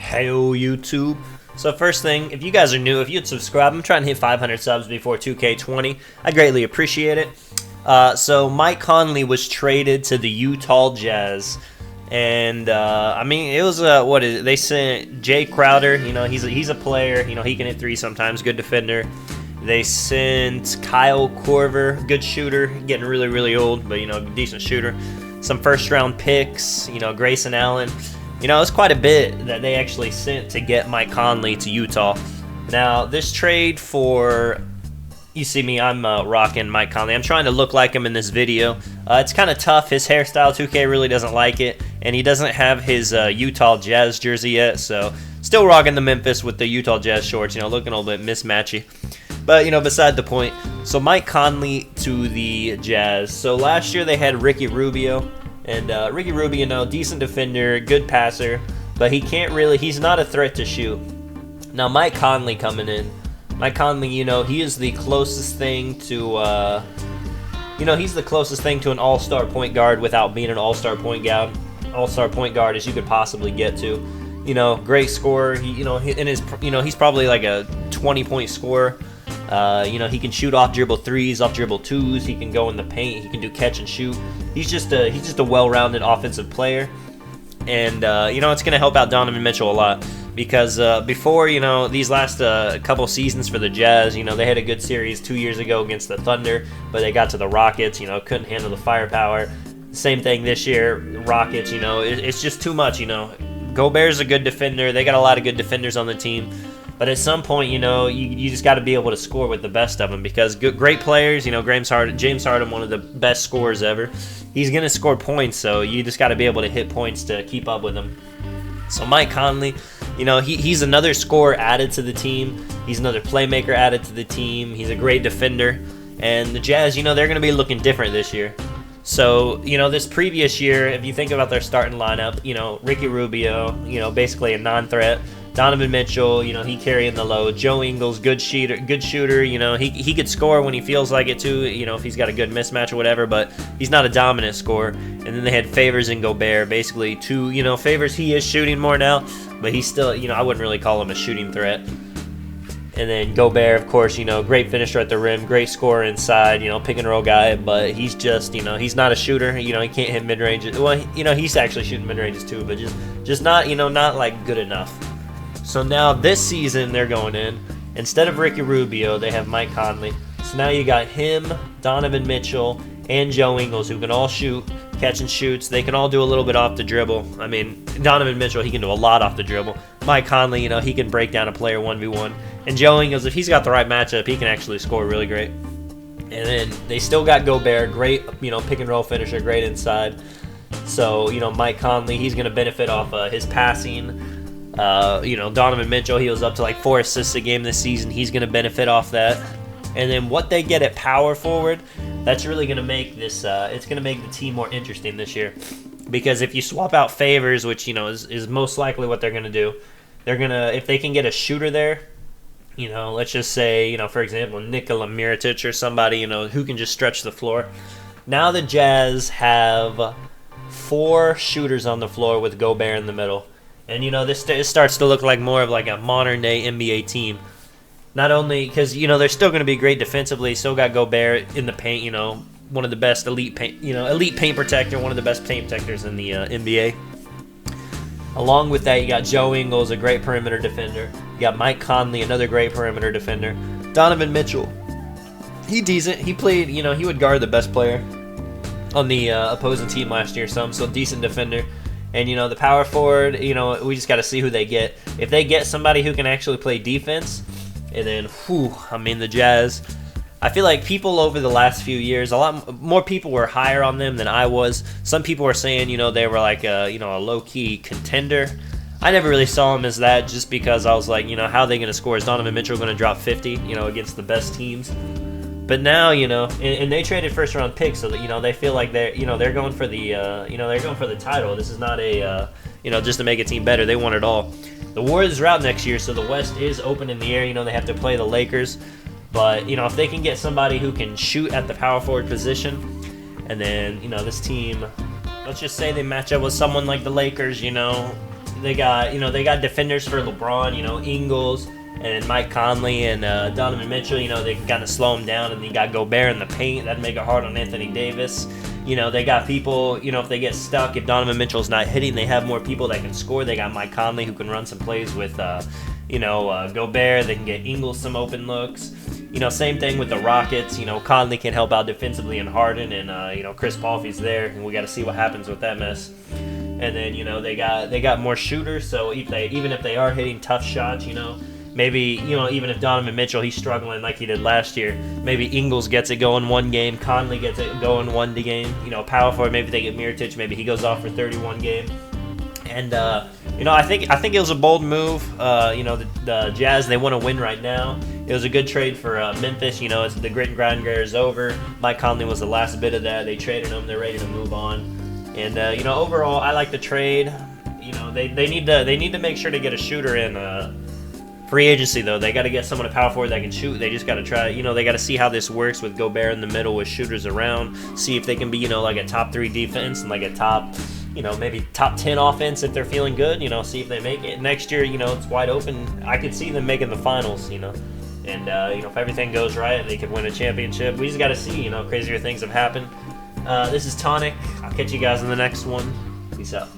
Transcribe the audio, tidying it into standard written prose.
Heyo YouTube. So first thing, if you guys are new, if you'd subscribe, I'm trying to hit 500 subs before 2K20. I greatly appreciate it. So Mike Conley was traded to the Utah Jazz, and I mean it was they sent Jay Crowder. You know he's a player. You know he can hit three sometimes. Good defender. They sent Kyle Korver, good shooter, getting really old, but you know decent shooter. Some first round picks. You know Grayson Allen. You know, it's quite a bit that they actually sent to get Mike Conley to Utah. Now, this trade for, you see me, I'm rocking Mike Conley. I'm trying to look like him in this video. It's kind of tough. His hairstyle, 2K really doesn't like it. And he doesn't have his Utah Jazz jersey yet. So, still rocking the Memphis with the Utah Jazz shorts. You know, looking a little bit mismatchy. But, you know, beside the point. So, Mike Conley to the Jazz. So, last year they had Ricky Rubio. And Ricky Rubio, you know, decent defender, good passer, but he's not a threat to shoot. Now, Mike Conley coming in. Mike Conley, you know, he is the closest thing to, he's the closest thing to an all-star point guard without being an all-star point guard. All-star point guard as you could possibly get to. You know, great scorer. He's probably like a 20-point scorer. He can shoot off dribble threes, off dribble twos. He can go in the paint. He can do catch and shoot. He's just a well-rounded offensive player, and it's going to help out Donovan Mitchell a lot because before these last couple seasons for the Jazz, they had a good series 2 years ago against the Thunder, but they got to the Rockets. Couldn't handle the firepower. Same thing this year, Rockets. It's just too much. Gobert's a good defender. They got a lot of good defenders on the team. But at some point, you just got to be able to score with the best of them because great players, James Harden, one of the best scorers ever, he's going to score points, so you just got to be able to hit points to keep up with him. So Mike Conley, he's another scorer added to the team. He's another playmaker added to the team. He's a great defender. And the Jazz, they're going to be looking different this year. So, this previous year, if you think about their starting lineup, Ricky Rubio, basically a non-threat. Donovan Mitchell, he carrying the load. Joe Ingles, good shooter. He could score when he feels like it too. If he's got a good mismatch or whatever. But he's not a dominant scorer. And then they had Favors and Gobert, basically two. Favors he is shooting more now, but he's still. I wouldn't really call him a shooting threat. And then Gobert, of course, great finisher at the rim, great scorer inside, pick and roll guy. But he's just, he's not a shooter. He can't hit mid ranges. Well, he's actually shooting mid ranges too, but just not, not like good enough. So now this season they're going in. Instead of Ricky Rubio, they have Mike Conley. So now you got him, Donovan Mitchell, and Joe Ingles who can all shoot, catch and shoots. They can all do a little bit off the dribble. I mean, Donovan Mitchell, he can do a lot off the dribble. Mike Conley, he can break down a player 1v1. And Joe Ingles, if he's got the right matchup, he can actually score really great. And then they still got Gobert, great, pick and roll finisher, great inside. So, Mike Conley, he's going to benefit off his passing. Donovan Mitchell, he was up to like 4 assists a game this season. He's going to benefit off that. And then what they get at power forward, that's really going to make this, it's going to make the team more interesting this year. Because if you swap out Favors, which, is most likely what they're going to do, they're going to, if they can get a shooter there, let's just say, for example, Nikola Mirotic or somebody, who can just stretch the floor. Now the Jazz have 4 shooters on the floor with Gobert in the middle. And, this starts to look like more of like a modern-day NBA team. Not only because, they're still going to be great defensively. Still got Gobert in the paint, one of the best elite paint protector, one of the best paint protectors in the NBA. Along with that, you got Joe Ingles, a great perimeter defender. You got Mike Conley, another great perimeter defender. Donovan Mitchell, he decent. He played, he would guard the best player on the opposing team last year. So decent defender. And, the power forward, we just got to see who they get. If they get somebody who can actually play defense, and then, the Jazz, I feel like people over the last few years, a lot more people were higher on them than I was. Some people were saying, they were like a low-key contender. I never really saw them as that just because I was like, how are they going to score? Is Donovan Mitchell going to drop 50, against the best teams? But now, and they traded first-round picks, so that they feel like they're going for the they're going for the title. This is not a just to make a team better. They want it all. The Warriors are out next year, so the West is open in the air. They have to play the Lakers, but if they can get somebody who can shoot at the power forward position, and then this team, let's just say they match up with someone like the Lakers, They got defenders for LeBron. Ingles and Mike Conley and Donovan Mitchell. They can kind of slow him down, and you got Gobert in the paint. That'd make it hard on Anthony Davis. They got people. If they get stuck, if Donovan Mitchell's not hitting, they have more people that can score. They got Mike Conley who can run some plays with Gobert. They can get Ingles some open looks. Same thing with the Rockets. Conley can help out defensively and Harden, and Chris Paul if he's there, and we got to see what happens with that mess. And then they got more shooters. So even if they are hitting tough shots, maybe even if Donovan Mitchell he's struggling like he did last year, maybe Ingles gets it going one game, Conley gets it going one game. Power forward, maybe they get Mirotic, maybe he goes off for 31 game. And I think it was a bold move. The Jazz, they want to win right now. It was a good trade for Memphis. It's the grit and grind era is over. Mike Conley was the last bit of that. They traded him. They're ready to move on. And overall, I like the trade. They need to make sure to get a shooter in free agency though. They got to get someone at power forward that can shoot. They just got to try. They got to see how this works with Gobert in the middle with shooters around. See if they can be like a top 3 defense and like a top. Maybe top 10 offense if they're feeling good, see if they make it. Next year, it's wide open. I could see them making the finals, And, if everything goes right, they could win a championship. We just got to see, crazier things have happened. This is Tonic. I'll catch you guys in the next one. Peace out.